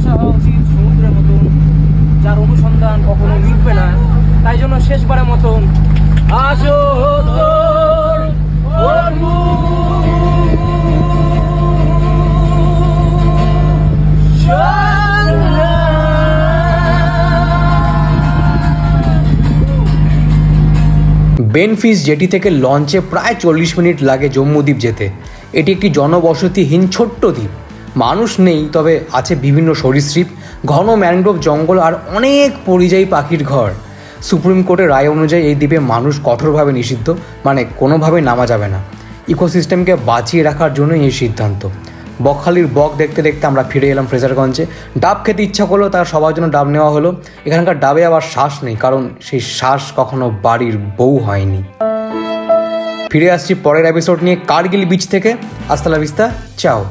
ভাষা হওয়া উচিত সমুদ্রের মতন, যার অনুসন্ধান কখনো মিটবে না। তাই জন্য শেষবারের মতন আসো তোর বেনফিস জেটি থেকে লঞ্চে প্রায় 40 মিনিট লাগে জম্মুদ্বীপ যেতে। এটি একটি জনবসতিহীন ছোট্ট দ্বীপ। মানুষ নেই, তবে আছে বিভিন্ন সরীসৃপ, ঘন ম্যানগ্রোভ জঙ্গল আর অনেক পরিযায়ী পাখির ঘর। সুপ্রিম কোর্টের রায় অনুযায়ী এই দ্বীপে মানুষ কঠোরভাবে নিষিদ্ধ, মানে কোনোভাবেই নামা যাবে না। ইকোসিস্টেমকে বাঁচিয়ে রাখার জন্যই এই সিদ্ধান্ত। বকখালির বক দেখতে দেখতে আমরা ফিরে এলাম ফ্রেজারগঞ্জে। ডাব খেতে ইচ্ছা করলো, তার সবার জন্য ডাব নেওয়া হলো। এখানকার ডাবে আবার শ্বাস নেই, কারণ সেই শ্বাস কখনো বাড়ির বউ হয়নি। ফিরে আসছি পরের এপিসোড নিয়ে কার্গিল বিচ থেকে। আস্তা লা ভিস্তা, চাও।